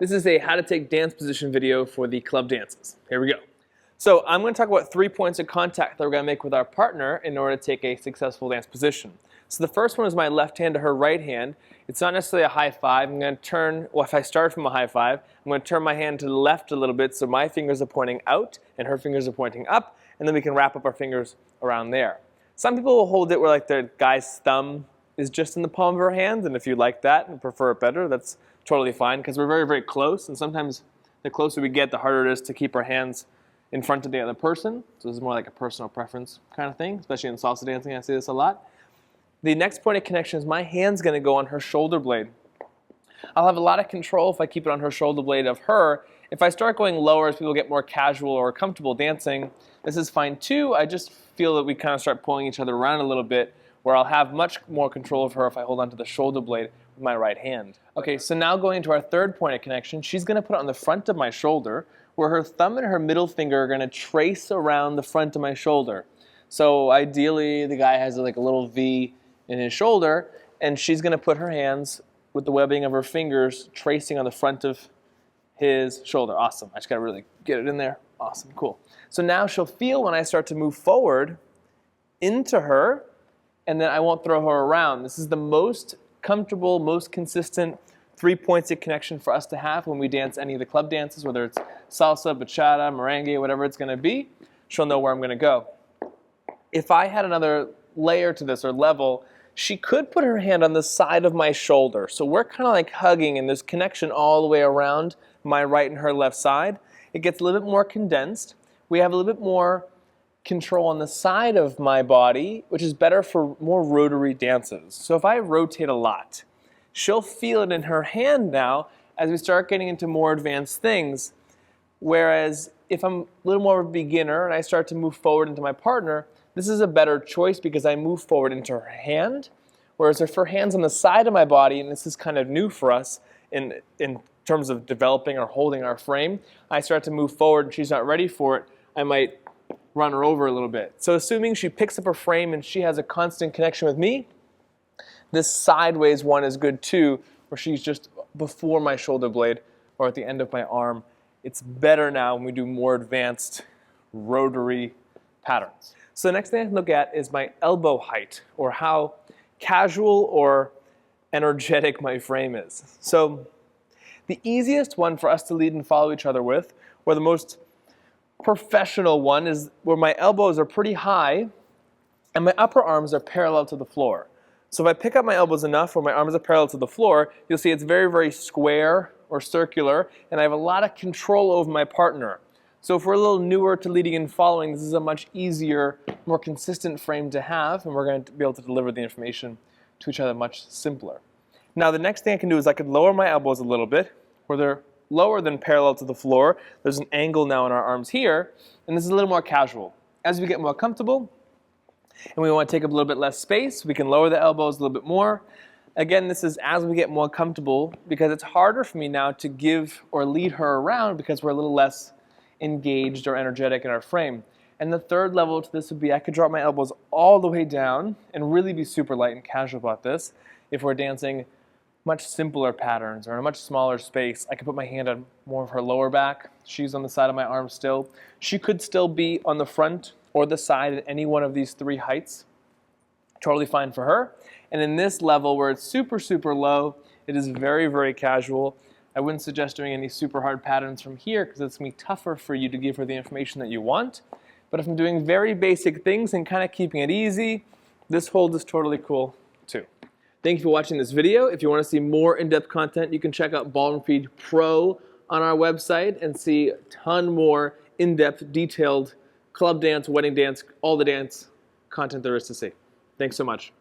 This is a how to take dance position video for the club dances. Here we go. So I'm going to talk about 3 points of contact that we're going to make with our partner in order to take a successful dance position. So the first one is my left hand to her right hand. It's not necessarily a high five. I'm going to turn, well, if I start from a high five, I'm going to turn my hand to the left a little bit so my fingers are pointing out and her fingers are pointing up, and then we can wrap up our fingers around there. Some people will hold it where like the guy's thumb is just in the palm of her hand, and if you like that and prefer it better, that's totally fine because we're very, very close, and sometimes the closer we get, the harder it is to keep our hands in front of the other person. So this is more like a personal preference kind of thing, especially in salsa dancing. I see this a lot. The next point of connection is my hand's going to go on her shoulder blade. I'll have a lot of control if I keep it on her shoulder blade of her. If I start going lower as people get more casual or comfortable dancing, this is fine too. I just feel that we kind of start pulling each other around a little bit, where I'll have much more control of her if I hold onto the shoulder blade with my right hand. Okay, so now going into our third point of connection, she's going to put it on the front of my shoulder, where her thumb and her middle finger are going to trace around the front of my shoulder. So ideally, the guy has like a little V in his shoulder, and she's going to put her hands with the webbing of her fingers tracing on the front of his shoulder. Awesome. I just got to really get it in there. Awesome. Cool. So now she'll feel when I start to move forward into her, and then I won't throw her around. This is the most comfortable, most consistent 3 points of connection for us to have when we dance any of the club dances, whether it's salsa, bachata, merengue, whatever it's going to be. She'll know where I'm going to go. If I had another layer to this or level, she could put her hand on the side of my shoulder. So we're kind of like hugging, and there's connection all the way around my right and her left side. It gets a little bit more condensed. We have a little bit more control on the side of my body, which is better for more rotary dances. So if I rotate a lot, she'll feel it in her hand now as we start getting into more advanced things. Whereas if I'm a little more of a beginner and I start to move forward into my partner, this is a better choice because I move forward into her hand. Whereas if her hand's on the side of my body, and this is kind of new for us in terms of developing or holding our frame, I start to move forward and she's not ready for it, I might run her over a little bit. So assuming she picks up her frame and she has a constant connection with me, this sideways one is good too, where she's just before my shoulder blade or at the end of my arm. It's better now when we do more advanced rotary patterns. So the next thing I can look at is my elbow height, or how casual or energetic my frame is. So the easiest one for us to lead and follow each other with, or the most professional one, is where my elbows are pretty high and my upper arms are parallel to the floor. So if I pick up my elbows enough where my arms are parallel to the floor, you'll see it's very, very square or circular, and I have a lot of control over my partner. So if we're a little newer to leading and following, this is a much easier, more consistent frame to have, and we're going to be able to deliver the information to each other much simpler. Now the next thing I can do is I could lower my elbows a little bit, where they're lower than parallel to the floor. There's an angle now in our arms here, and this is a little more casual. As we get more comfortable, and we want to take up a little bit less space, we can lower the elbows a little bit more. Again, this is as we get more comfortable, because it's harder for me now to give or lead her around because we're a little less engaged or energetic in our frame. And the third level to this would be I could drop my elbows all the way down and really be super light and casual about this. If we're dancing much simpler patterns or in a much smaller space, I could put my hand on more of her lower back. She's on the side of my arm still. She could still be on the front or the side at any one of these 3 heights. Totally fine for her. And in this level where it's super, super low, it is very, very casual. I wouldn't suggest doing any super hard patterns from here because it's going to be tougher for you to give her the information that you want. But if I'm doing very basic things and kind of keeping it easy, this hold is totally cool too. Thank you for watching this video. If you want to see more in-depth content, you can check out Ballroom Feed Pro on our website and see a ton more in-depth, detailed club dance, wedding dance, all the dance content there is to see. Thanks so much.